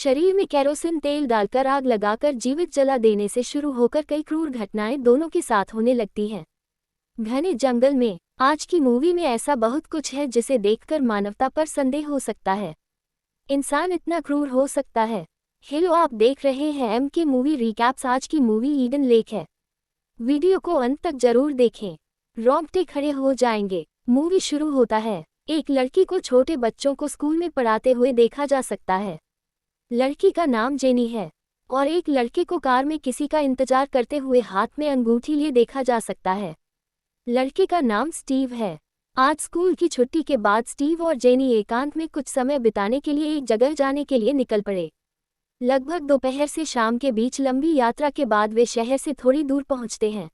शरीर में केरोसिन तेल डालकर आग लगाकर जीवित जला देने से शुरू होकर कई क्रूर घटनाएं दोनों के साथ होने लगती हैं। घने जंगल में आज की मूवी में ऐसा बहुत कुछ है जिसे देखकर मानवता पर संदेह हो सकता है। इंसान इतना क्रूर हो सकता है। हेलो, आप देख रहे हैं MK मूवी रिकैप्स। आज की मूवी ईडन लेक है। वीडियो को अंत तक जरूर देखें, रोंगटे खड़े हो जाएंगे। मूवी शुरू होता है। एक लड़की को छोटे बच्चों को स्कूल में पढ़ाते हुए देखा जा सकता है। लड़की का नाम जेनी है और एक लड़के को कार में किसी का इंतजार करते हुए हाथ में अंगूठी लिए देखा जा सकता है। लड़के का नाम स्टीव है। आज स्कूल की छुट्टी के बाद स्टीव और जेनी एकांत में कुछ समय बिताने के लिए एक जगह जाने के लिए निकल पड़े। लगभग दोपहर से शाम के बीच लंबी यात्रा के बाद वे शहर से थोड़ी दूर पहुंचते हैं।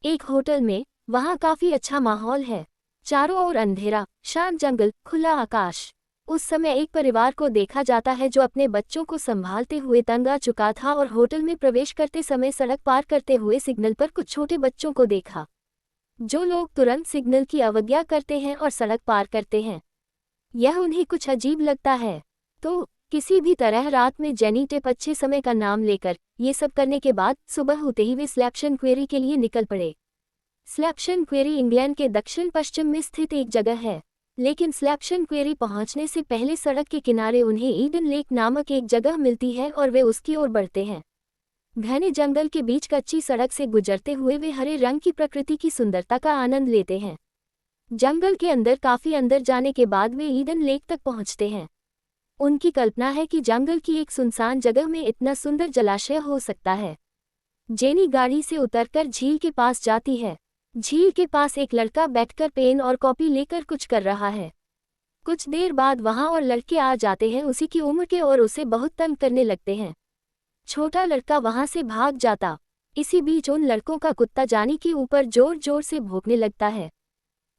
एक होटल में। वहां काफी अच्छा माहौल है। चारों ओर अंधेरा, शांत जंगल, खुला आकाश। उस समय एक परिवार को देखा जाता है जो अपने बच्चों को संभालते हुए तंग आ चुका था और होटल में प्रवेश करते समय सड़क पार करते हुए सिग्नल पर कुछ छोटे बच्चों को देखा। जो लोग तुरंत सिग्नल की अवज्ञा करते हैं और सड़क पार करते हैं, यह उन्हें कुछ अजीब लगता है। तो किसी भी तरह रात में जेनी टेप अच्छे समय का नाम लेकर ये सब करने के बाद सुबह होते ही वे स्लैप्शन क्वेरी के लिए निकल पड़े। स्लैप्शन क्वेरी इंग्लैंड के दक्षिण पश्चिम में स्थित एक जगह है, लेकिन स्लैप्शन क्वेरी पहुंचने से पहले सड़क के किनारे उन्हें ईडन लेक नामक एक जगह मिलती है और वे उसकी ओर बढ़ते हैं। घने जंगल के बीच कच्ची सड़क से गुजरते हुए वे हरे रंग की प्रकृति की सुंदरता का आनंद लेते हैं। जंगल के अंदर काफी अंदर जाने के बाद वे ईडन लेक तक पहुंचते हैं। उनकी कल्पना है कि जंगल की एक सुनसान जगह में इतना सुंदर जलाशय हो सकता है। जेनी गाड़ी से उतरकर झील के पास जाती है। झील के पास एक लड़का बैठकर पेन और कॉपी लेकर कुछ कर रहा है। कुछ देर बाद वहां और लड़के आ जाते हैं उसी की उम्र के और उसे बहुत तंग करने लगते हैं। छोटा लड़का वहां से भाग जाता। इसी बीच उन लड़कों का कुत्ता जानी के ऊपर जोर जोर से भौंकने लगता है।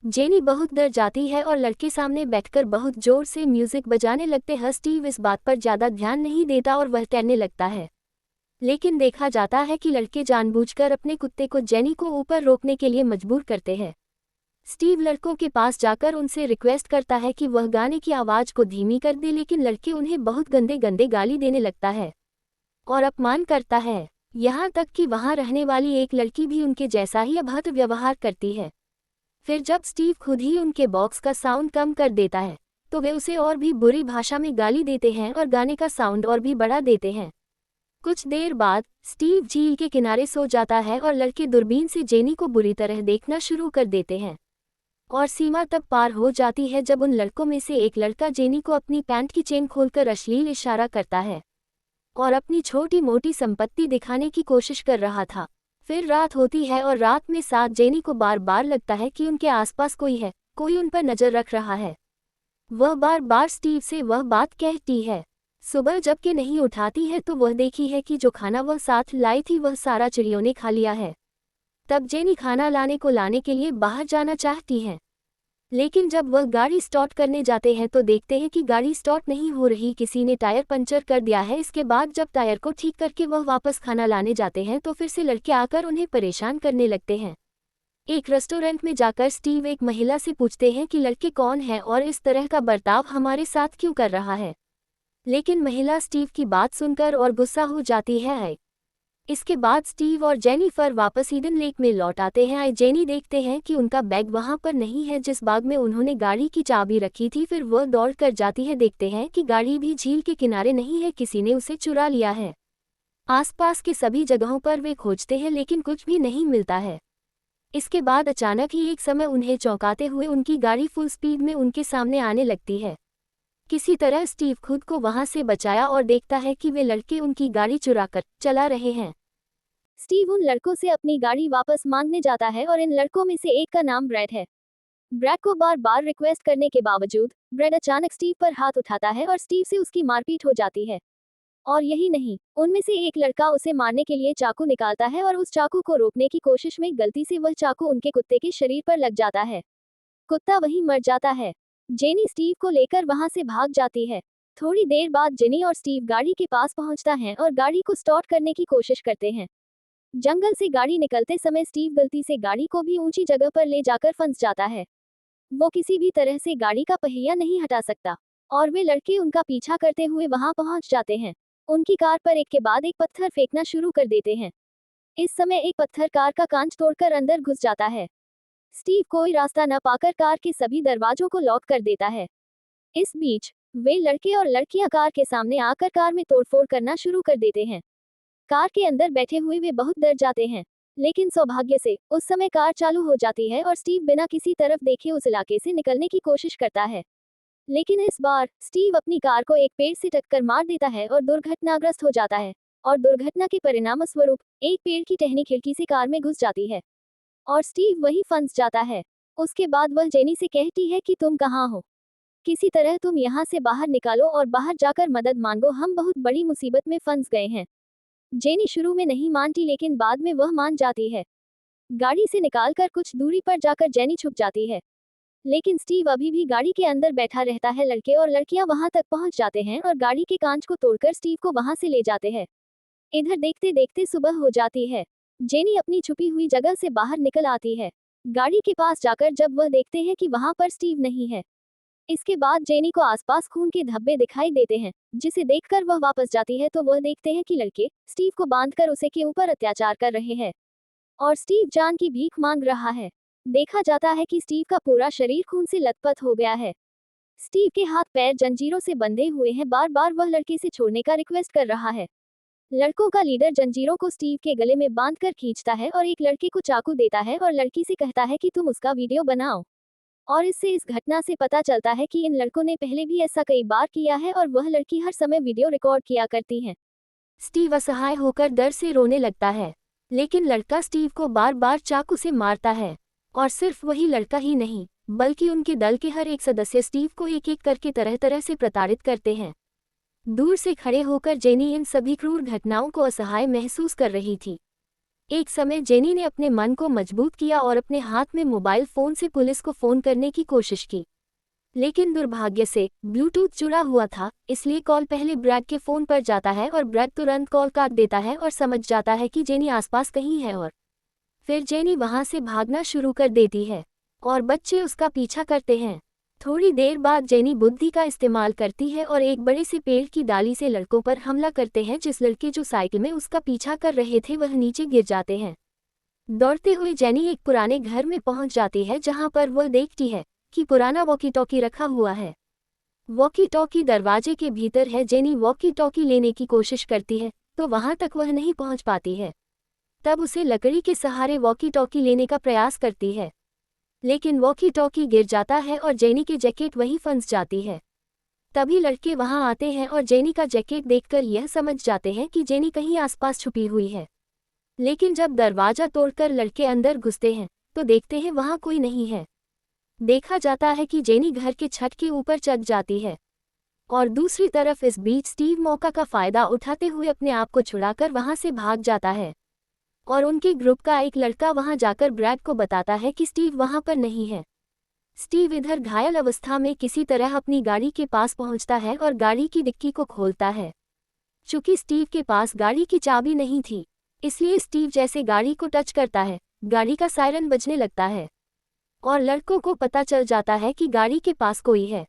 जेनी बहुत डर जाती है और लड़के सामने बैठकर बहुत जोर से म्यूजिक बजाने लगते हैं। स्टीव इस बात पर ज्यादा ध्यान नहीं देता और वह तैरने लगता है, लेकिन देखा जाता है कि लड़के जानबूझकर अपने कुत्ते को जेनी को ऊपर रोकने के लिए मजबूर करते हैं। स्टीव लड़कों के पास जाकर उनसे रिक्वेस्ट करता है कि वह गाने की आवाज को धीमी कर दे, लेकिन लड़के उन्हें बहुत गंदे गंदे गाली देने लगता है और अपमान करता है। यहाँ तक कि वहाँ रहने वाली एक लड़की भी उनके जैसा ही अभद्र व्यवहार करती है। फिर जब स्टीव खुद ही उनके बॉक्स का साउंड कम कर देता है तो वे उसे और भी बुरी भाषा में गाली देते हैं और गाने का साउंड और भी बढ़ा देते हैं। कुछ देर बाद स्टीव झील के किनारे सो जाता है और लड़के दूरबीन से जेनी को बुरी तरह देखना शुरू कर देते हैं। और सीमा तब पार हो जाती है जब उन लड़कों में से एक लड़का जेनी को अपनी पैंट की चेन खोलकर अश्लील इशारा करता है और अपनी छोटी मोटी संपत्ति दिखाने की कोशिश कर रहा था। फिर रात होती है और रात में साथ जेनी को बार बार लगता है कि उनके आसपास कोई है, कोई उन पर नजर रख रहा है। वह बार बार स्टीव से वह बात कहती है। सुबह जबकि नहीं उठाती है तो वह देखी है कि जो खाना वह साथ लाई थी वह सारा चिड़ियों ने खा लिया है। तब जेनी खाना लाने के लिए बाहर जाना चाहती है, लेकिन जब वह गाड़ी स्टार्ट करने जाते हैं तो देखते हैं कि गाड़ी स्टार्ट नहीं हो रही, किसी ने टायर पंचर कर दिया है। इसके बाद जब टायर को ठीक करके वह वापस खाना लाने जाते हैं तो फिर से लड़के आकर उन्हें परेशान करने लगते हैं। एक रेस्टोरेंट में जाकर स्टीव एक महिला से पूछते हैं कि लड़के कौन है और इस तरह का बर्ताव हमारे साथ क्यों कर रहा है, लेकिन महिला स्टीव की बात सुनकर और गुस्सा हो जाती है। इसके बाद स्टीव और जेनिफर वापस ईडन लेक में लौट आते हैं। जेनी देखते हैं कि उनका बैग वहां पर नहीं है जिस बैग में उन्होंने गाड़ी की चाबी रखी थी। फिर वह दौड़ कर जाती है, देखते हैं कि गाड़ी भी झील के किनारे नहीं है, किसी ने उसे चुरा लिया है। आसपास के सभी जगहों पर वे खोजते हैं लेकिन कुछ भी नहीं मिलता है। इसके बाद अचानक ही एक समय उन्हें चौंकाते हुए उनकी गाड़ी फुल स्पीड में उनके सामने आने लगती है। किसी तरह स्टीव खुद को वहां से बचाया और देखता है कि वे लड़के उनकी गाड़ी चुराकर चला रहे हैं। स्टीव उन लड़कों से अपनी गाड़ी वापस मांगने जाता है और इन लड़कों में से एक का नाम ब्रैड है। ब्रैड को बार बार रिक्वेस्ट करने के बावजूद ब्रैड अचानक स्टीव पर हाथ उठाता है और स्टीव से उसकी मारपीट हो जाती है। और यही नहीं, उनमें से एक लड़का उसे मारने के लिए चाकू निकालता है और उस चाकू को रोकने की कोशिश में गलती से वह चाकू उनके कुत्ते के शरीर पर लग जाता है। कुत्ता वहीं मर जाता है। जेनी स्टीव को लेकर वहां से भाग जाती है। थोड़ी देर बाद जेनी और स्टीव गाड़ी के पास पहुंचता है और गाड़ी को स्टार्ट करने की कोशिश करते हैं। जंगल से गाड़ी निकलते समय स्टीव गलती से गाड़ी को भी ऊंची जगह पर ले जाकर फंस जाता है। वो किसी भी तरह से गाड़ी का पहिया नहीं हटा सकता। और वे लड़के उनका पीछा करते हुए वहां पहुंच जाते हैं। उनकी कार पर एक के बाद एक पत्थर फेंकना शुरू कर देते हैं। इस समय एक पत्थर कार का कांच तोड़कर अंदर घुस जाता है। स्टीव कोई रास्ता न पाकर कार के सभी दरवाजों को लॉक कर देता है। इस बीच वे लड़के और लड़कियां कार के सामने आकर कार में तोड़फोड़ करना शुरू कर देते हैं। कार के अंदर बैठे हुए वे बहुत डर जाते हैं, लेकिन सौभाग्य से उस समय कार चालू हो जाती है और स्टीव बिना किसी तरफ देखे उस इलाके से निकलने की कोशिश करता है। लेकिन इस बार स्टीव अपनी कार को एक पेड़ से टक्कर मार देता है और दुर्घटनाग्रस्त हो जाता है, और दुर्घटना के परिणामस्वरूप एक पेड़ की टहनी खिड़की से कार में घुस जाती है और स्टीव वहीं फंस जाता है। उसके बाद वह जेनी से कहती है कि तुम कहाँ हो, किसी तरह तुम यहाँ से बाहर निकालो और बाहर जाकर मदद मांगो, हम बहुत बड़ी मुसीबत में फंस गए हैं। जेनी शुरू में नहीं मानती, लेकिन बाद में वह मान जाती है। गाड़ी से निकालकर कुछ दूरी पर जाकर जेनी छुप जाती है, लेकिन स्टीव अभी भी गाड़ी के अंदर बैठा रहता है। लड़के और लड़कियां वहां तक पहुंच जाते हैं और गाड़ी के कांच को तोड़कर स्टीव को वहां से ले जाते हैं। इधर देखते देखते सुबह हो जाती है। जेनी अपनी छुपी हुई जगह से बाहर निकल आती है। गाड़ी के पास जाकर जब वह देखते हैं कि वहां पर स्टीव नहीं है, इसके बाद जेनी को आसपास खून के धब्बे दिखाई देते हैं, जिसे देखकर वह वापस जाती है तो वह देखते हैं कि लड़के स्टीव को बांधकर उसे के ऊपर अत्याचार कर रहे हैं और स्टीव जान की भीख मांग रहा है। देखा जाता है कि स्टीव का पूरा शरीर खून से लथपथ हो गया है। स्टीव के हाथ पैर जंजीरों से बंधे हुए हैं, बार बार वह लड़के से छोड़ने का रिक्वेस्ट कर रहा है। लड़कों का लीडर जंजीरों को स्टीव के गले में बांधकर खींचता है और एक लड़के को चाकू देता है और लड़की से कहता है कि तुम उसका वीडियो बनाओ। और इससे इस घटना से पता चलता है कि इन लड़कों ने पहले भी ऐसा कई बार किया है और वह लड़की हर समय वीडियो रिकॉर्ड किया करती है। स्टीव असहाय होकर डर से रोने लगता है, लेकिन लड़का स्टीव को बार बार चाकू से मारता है। और सिर्फ वही लड़का ही नहीं, बल्कि उनके दल के हर एक सदस्य स्टीव को एक एक करके तरह तरह से प्रताड़ित करते हैं। दूर से खड़े होकर जेनी इन सभी क्रूर घटनाओं को असहाय महसूस कर रही थी। एक समय जेनी ने अपने मन को मजबूत किया और अपने हाथ में मोबाइल फोन से पुलिस को फोन करने की कोशिश की, लेकिन दुर्भाग्य से ब्लूटूथ जुड़ा हुआ था, इसलिए कॉल पहले ब्रैड के फोन पर जाता है और ब्रैड तुरंत कॉल काट देता है और समझ जाता है कि जेनी आसपास कहीं है। और फिर जेनी वहां से भागना शुरू कर देती है और बच्चे उसका पीछा करते हैं। थोड़ी देर बाद जेनी बुद्धि का इस्तेमाल करती है और एक बड़े से पेड़ की डाली से लड़कों पर हमला करते हैं। जिस लड़के जो साइकिल में उसका पीछा कर रहे थे वह नीचे गिर जाते हैं। दौड़ते हुए जेनी एक पुराने घर में पहुंच जाती है, जहां पर वह देखती है कि पुराना वॉकी टॉकी रखा हुआ है। वॉकी टॉकी दरवाजे के भीतर है। जेनी वॉकी टॉकी लेने की कोशिश करती है तो वहां तक वह नहीं पहुंच पाती है। तब उसे लकड़ी के सहारे वॉकी टॉकी लेने का प्रयास करती है, लेकिन वॉकी टॉकी गिर जाता है और जेनी की जैकेट वहीं फंस जाती है। तभी लड़के वहां आते हैं और जेनी का जैकेट देखकर यह समझ जाते हैं कि जेनी कहीं आसपास छुपी हुई है। लेकिन जब दरवाजा तोड़कर लड़के अंदर घुसते हैं तो देखते हैं वहां कोई नहीं है। देखा जाता है कि जेनी घर के छत के ऊपर चढ़ जाती है और दूसरी तरफ इस बीच स्टीव मौका का फायदा उठाते हुए अपने आप को छुड़ाकर वहां से भाग जाता है और उनके ग्रुप का एक लड़का वहां जाकर ब्रैड को बताता है कि स्टीव वहां पर नहीं है। स्टीव इधर घायल अवस्था में किसी तरह अपनी गाड़ी के पास पहुंचता है और गाड़ी की डिक्की को खोलता है। चूंकि स्टीव के पास गाड़ी की चाबी नहीं थी, इसलिए स्टीव जैसे गाड़ी को टच करता है, गाड़ी का सायरन बजने लगता है और लड़कों को पता चल जाता है कि गाड़ी के पास कोई है।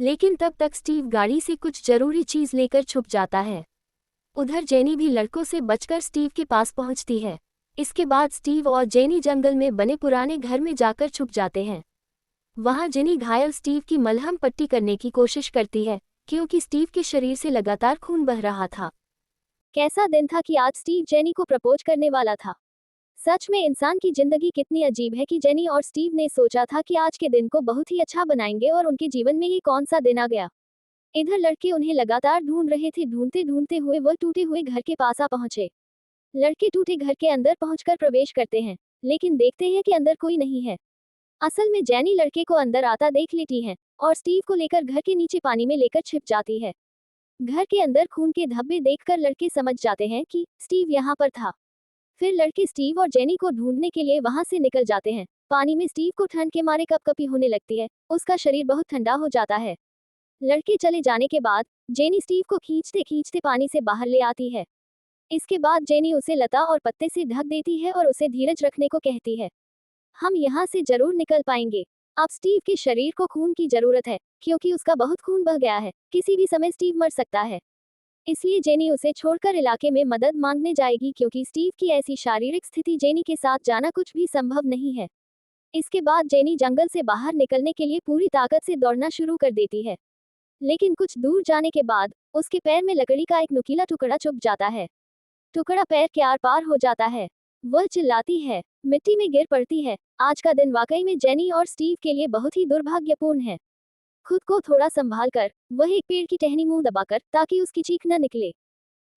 लेकिन तब तक स्टीव गाड़ी से कुछ जरूरी चीज लेकर छुप जाता है। उधर जेनी भी लड़कों से बचकर स्टीव के पास पहुंचती है। इसके बाद स्टीव और जेनी जंगल में बने पुराने घर में जाकर छुप जाते हैं। वहां जेनी घायल स्टीव की मलहम पट्टी करने की कोशिश करती है, क्योंकि स्टीव के शरीर से लगातार खून बह रहा था। कैसा दिन था कि आज स्टीव जेनी को प्रपोज करने वाला था। सच में इंसान की जिंदगी कितनी अजीब है कि जेनी और स्टीव ने सोचा था कि आज के दिन को बहुत ही अच्छा बनाएंगे और उनके जीवन में ही कौन सा दिन आ गया। इधर लड़के उन्हें लगातार ढूंढ रहे थे। ढूंढते ढूंढते हुए वह टूटे हुए घर के पास आ पहुंचे। लड़के टूटे घर के अंदर पहुंचकर प्रवेश करते हैं, लेकिन देखते हैं कि अंदर कोई नहीं है। असल में जेनी लड़के को अंदर आता देख लेती है और स्टीव को लेकर घर के नीचे पानी में लेकर छिप जाती है। घर के अंदर खून के धब्बे देखकर लड़के समझ जाते हैं कि स्टीव यहाँ पर था। फिर लड़के स्टीव और जेनी को ढूंढने के लिए वहां से निकल जाते हैं। पानी में स्टीव को ठंड के मारे कपकपी होने लगती है, उसका शरीर बहुत ठंडा हो जाता है। लड़के चले जाने के बाद जेनी स्टीव को खींचते खींचते पानी से बाहर ले आती है। इसके बाद जेनी उसे लता और पत्ते से ढक देती है और उसे धीरज रखने को कहती है। हम यहाँ से जरूर निकल पाएंगे। अब स्टीव के शरीर को खून की जरूरत है, क्योंकि उसका बहुत खून बह गया है, किसी भी समय स्टीव मर सकता है। इसलिए जेनी उसे छोड़कर इलाके में मदद मांगने जाएगी क्योंकि स्टीव की ऐसी शारीरिक स्थिति जेनी के साथ जाना कुछ भी संभव नहीं है। इसके बाद जेनी जंगल से बाहर निकलने के लिए पूरी ताकत से दौड़ना शुरू कर देती है। लेकिन कुछ दूर जाने के बाद उसके पैर में लकड़ी का एक नुकीला टुकड़ा चुभ जाता है। टुकड़ा पैर के आर पार हो जाता है। वह चिल्लाती है, मिट्टी में गिर पड़ती है। आज का दिन वाकई में जेनी और स्टीव के लिए बहुत ही दुर्भाग्यपूर्ण है। खुद को थोड़ा संभाल कर वह एक पेड़ की टहनी मुंह दबाकर ताकि उसकी चीख न निकले।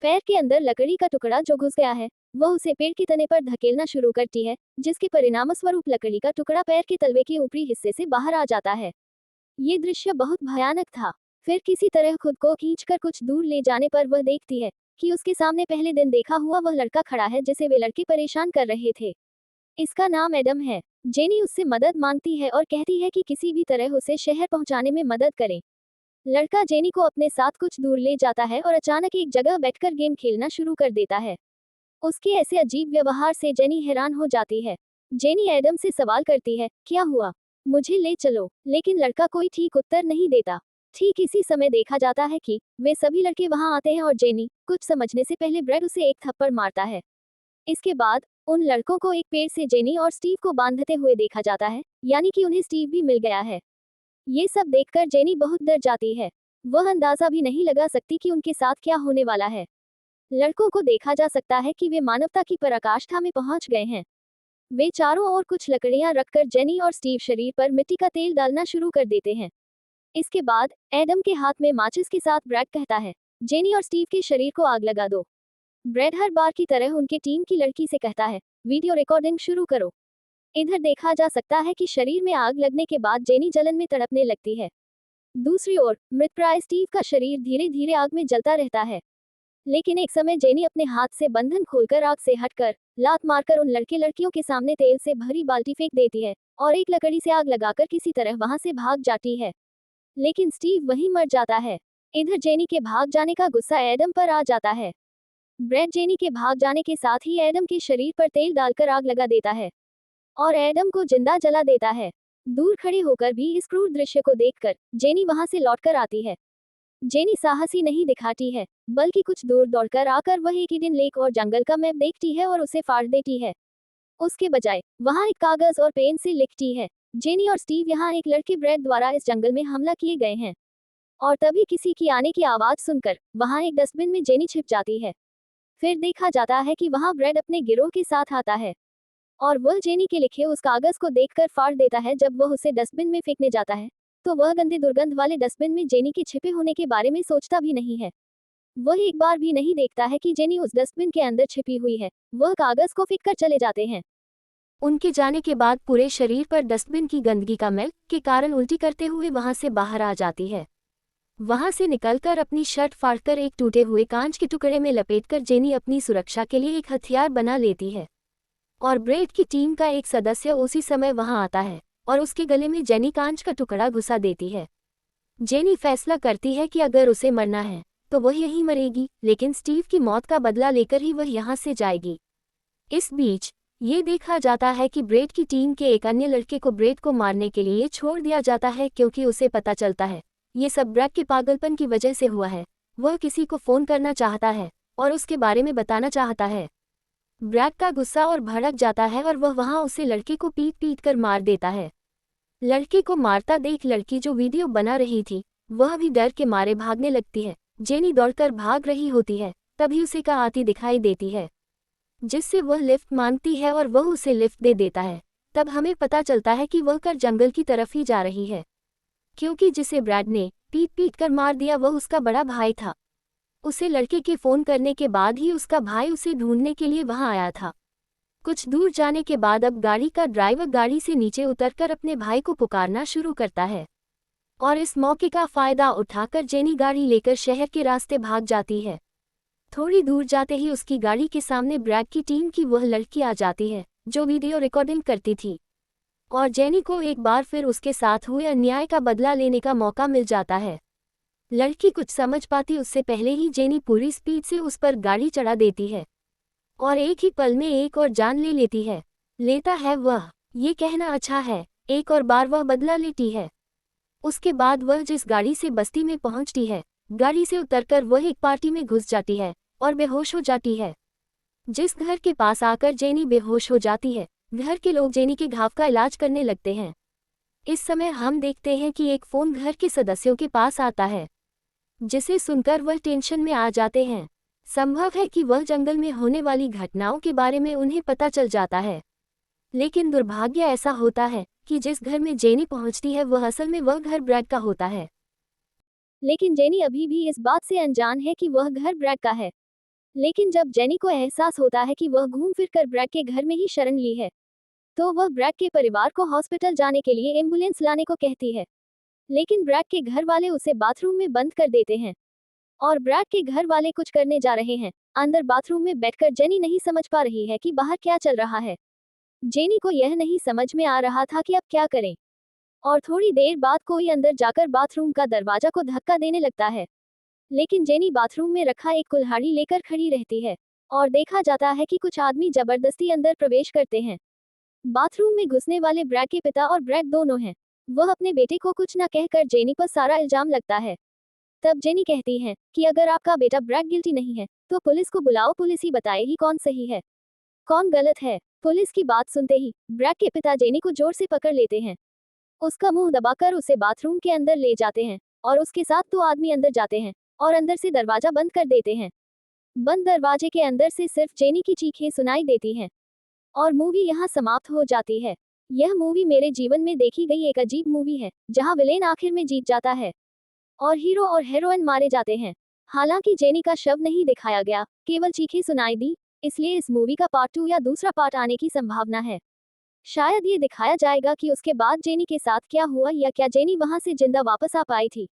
पैर के अंदर लकड़ी का टुकड़ा जो घुस गया है वह उसे पेड़ के तने पर धकेलना शुरू करती है, जिसके परिणामस्वरूप लकड़ी का टुकड़ा पैर के तलवे के ऊपरी हिस्से से बाहर आ जाता है। ये दृश्य बहुत भयानक था। फिर किसी तरह खुद को खींचकर कुछ दूर ले जाने पर वह देखती है कि उसके सामने पहले दिन देखा हुआ वह लड़का खड़ा है जिसे वे लड़के परेशान कर रहे थे। इसका नाम एडम है। जेनी उससे मदद मांगती है और कहती है कि किसी भी तरह उसे शहर पहुंचाने में मदद करें। लड़का जेनी को अपने साथ कुछ दूर ले जाता है और अचानक एक जगह बैठकर गेम खेलना शुरू कर देता है। उसके ऐसे अजीब व्यवहार से जेनी हैरान हो जाती है। जेनी एडम से सवाल करती है, क्या हुआ? मुझे ले चलो। लेकिन लड़का कोई ठीक उत्तर नहीं देता। ठीक इसी समय देखा जाता है कि वे सभी लड़के वहां आते हैं और जेनी कुछ समझने से पहले ब्रेड उसे एक थप्पड़ मारता है। इसके बाद उन लड़कों को एक पेड़ से जेनी और स्टीव को बांधते हुए देखा जाता है, यानी कि उन्हें स्टीव भी मिल गया है। ये सब देखकर जेनी बहुत डर जाती है। वह अंदाजा भी नहीं लगा सकती कि उनके साथ क्या होने वाला है। लड़कों को देखा जा सकता है कि वे मानवता की पराकाष्ठा में पहुंच गए हैं। वे चारों ओर कुछ लकड़ियां रखकर जेनी और स्टीव शरीर पर मिट्टी का तेल डालना शुरू कर देते हैं। इसके बाद एडम के हाथ में माचिस के साथ ब्रैड कहता है, जेनी और स्टीव के शरीर को आग लगा दो। ब्रैड हर बार की तरह उनके टीम की लड़की से कहता है, वीडियो रिकॉर्डिंग शुरू करो। इधर देखा जा सकता है कि शरीर में आग लगने के बाद जेनी जलन में तड़पने लगती है। दूसरी ओर मृतप्राय स्टीव का शरीर धीरे धीरे आग में जलता रहता है। लेकिन एक समय जेनी अपने हाथ से बंधन खोलकर आग से हटकर लात मारकर उन लड़के लड़कियों के सामने तेल से भरी बाल्टी फेंक देती है और एक लकड़ी से आग लगाकर किसी तरह वहां से भाग जाती है। लेकिन स्टीव वहीं मर जाता है। इधर जेनी के भाग जाने का गुस्सा एडम पर आ जाता है। ब्रैड जेनी के भाग जाने के साथ ही एडम के शरीर पर तेल डालकर आग लगा देता है और एडम को जिंदा जला देता है। दूर खड़े होकर भी इस क्रूर दृश्य को देखकर जेनी वहां से लौटकर आती है। जेनी साहस ही नहीं दिखाती है, बल्कि कुछ दूर दौड़कर आकर वह एक हिडन लेक और जंगल का मैप देखती है और उसे फाड़ देती है। उसके बजाय वहां एक कागज और पेन से लिखती है, जेनी और स्टीव यहाँ एक लड़के ब्रैड द्वारा इस जंगल में हमला किए गए हैं। और तभी किसी की आने की आवाज सुनकर वहां एक डस्टबिन में जेनी छिप जाती है। फिर देखा जाता है कि वहां ब्रैड अपने गिरोह के साथ आता है और वह जेनी के लिखे उस कागज को देखकर फाड़ देता है। जब वह उसे डस्टबिन में फेंकने जाता है तो वह गंदे दुर्गंध वाले डस्टबिन में जेनी के छिपे होने के बारे में सोचता भी नहीं है। वह एक बार भी नहीं देखता है कि जेनी उस डस्टबिन के अंदर छिपी हुई है। वह कागज को फेंक कर चले जाते हैं। उनके जाने के बाद पूरे शरीर पर डस्टबिन की गंदगी का मैल के कारण उल्टी करते हुए वहां से बाहर आ जाती है। वहां से निकलकर अपनी शर्ट फाड़कर एक टूटे हुए कांच के टुकड़े में लपेटकर जेनी अपनी सुरक्षा के लिए एक हथियार बना लेती है और ब्रेड की टीम का एक सदस्य उसी समय वहां आता है और उसके गले में जेनी कांच का टुकड़ा घुसा देती है। जेनी फैसला करती है कि अगर उसे मरना है तो वह यहीं मरेगी, लेकिन स्टीव की मौत का बदला लेकर ही वह यहां से जाएगी। इस बीच ये देखा जाता है कि ब्रेड की टीम के एक अन्य लड़के को ब्रेड को मारने के लिए छोड़ दिया जाता है क्योंकि उसे पता चलता है ये सब ब्रेड के पागलपन की वजह से हुआ है। वह किसी को फोन करना चाहता है और उसके बारे में बताना चाहता है। ब्रेड का गुस्सा और भड़क जाता है और वह वहां उसे लड़के को पीट पीट कर मार देता है। लड़के को मारता देख लड़की जो वीडियो बना रही थी वह भी डर के मारे भागने लगती है। जेनी दौड़कर भाग रही होती है, तभी उसे का आती दिखाई देती है जिससे वह लिफ्ट मांगती है और वह उसे लिफ्ट दे देता है। तब हमें पता चलता है कि वह कर जंगल की तरफ ही जा रही है क्योंकि जिसे ब्रैड ने पीट पीट कर मार दिया वह उसका बड़ा भाई था। उसे लड़के के फोन करने के बाद ही उसका भाई उसे ढूंढने के लिए वहां आया था। कुछ दूर जाने के बाद अब गाड़ी का ड्राइवर गाड़ी से नीचे उतरकर अपने भाई को पुकारना शुरू करता है और इस मौके का फायदा उठाकर जेनी गाड़ी लेकर शहर के रास्ते भाग जाती है। थोड़ी दूर जाते ही उसकी गाड़ी के सामने ब्रैड की टीम की वह लड़की आ जाती है जो वीडियो रिकॉर्डिंग करती थी और जेनी को एक बार फिर उसके साथ हुए अन्याय का बदला लेने का मौका मिल जाता है। लड़की कुछ समझ पाती उससे पहले ही जेनी पूरी स्पीड से उस पर गाड़ी चढ़ा देती है और एक ही पल में एक और जान ले लेती है। लेता है वह, ये कहना अच्छा है, एक और बार वह बदला लेती है। उसके बाद वह जिस गाड़ी से बस्ती में पहुंचती है, गाड़ी से उतरकर वह एक पार्टी में घुस जाती है और बेहोश हो जाती है। जिस घर के पास आकर जेनी बेहोश हो जाती है, घर के लोग जेनी के घाव का इलाज करने लगते हैं। इस समय हम देखते हैं कि एक फोन घर के सदस्यों के पास आता है, जिसे सुनकर वह टेंशन में आ जाते हैं। संभव है कि वह जंगल में होने वाली घटनाओं के बारे में उन्हें पता चल जाता है। लेकिन दुर्भाग्य ऐसा होता है कि जिस घर में जेनी पहुंचती है वह असल में वह घर ब्रैड का होता है। लेकिन जेनी अभी भी इस बात से अनजान है कि वह घर ब्रैड का है। लेकिन जब जेनी को एहसास होता है कि वह घूम फिर कर ब्रैड के घर में ही शरण ली है, तो वह ब्रैड के परिवार को हॉस्पिटल जाने के लिए एम्बुलेंस लाने को कहती है। लेकिन ब्रैड के घर वाले उसे बाथरूम में बंद कर देते हैं और ब्रैड के घर वाले कुछ करने जा रहे हैं। अंदर बाथरूम में बैठकर जेनी नहीं समझ पा रही है कि बाहर क्या चल रहा है। जेनी को यह नहीं समझ में आ रहा था कि अब क्या करें, और थोड़ी देर बाद कोई अंदर जाकर बाथरूम का दरवाजा को धक्का देने लगता है। लेकिन जेनी बाथरूम में रखा एक कुल्हाड़ी लेकर खड़ी रहती है और देखा जाता है कि कुछ आदमी जबरदस्ती अंदर प्रवेश करते हैं। बाथरूम में घुसने वाले ब्रैड के पिता और ब्रैड दोनों हैं। वह अपने बेटे को कुछ न कहकर जेनी पर सारा इल्जाम लगता है। तब जेनी कहती है कि अगर आपका बेटा ब्रैड गिल्टी नहीं है तो पुलिस को बुलाओ, पुलिस ही बताएगी कौन सही है कौन गलत है। पुलिस की बात सुनते ही ब्रैड के पिता जेनी को जोर से पकड़ लेते हैं, उसका मुंह दबाकर उसे बाथरूम के अंदर ले जाते हैं और उसके साथ दो आदमी अंदर जाते हैं और अंदर से दरवाजा बंद कर देते हैं। बंद दरवाजे के अंदर से सिर्फ जेनी की चीखें सुनाई देती हैं और मूवी यहाँ समाप्त हो जाती है। यह मूवी मेरे जीवन में देखी गई एक अजीब मूवी है, जहाँ विलेन आखिर में जीत जाता है और हीरो और हीरोइन मारे जाते हैं। हालांकि जेनी का शव नहीं दिखाया गया, केवल चीखें सुनाई दी, इसलिए इस मूवी का पार्ट 2 या दूसरा पार्ट आने की संभावना है। शायद ये दिखाया जाएगा कि उसके बाद जेनी के साथ क्या हुआ या क्या जेनी वहां से जिंदा वापस आ पाई थी।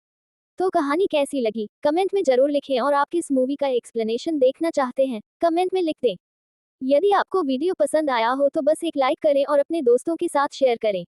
तो कहानी कैसी लगी कमेंट में जरूर लिखें, और आप किस मूवी का एक्सप्लेनेशन देखना चाहते हैं कमेंट में लिख दें। यदि आपको वीडियो पसंद आया हो तो बस एक लाइक करें और अपने दोस्तों के साथ शेयर करें।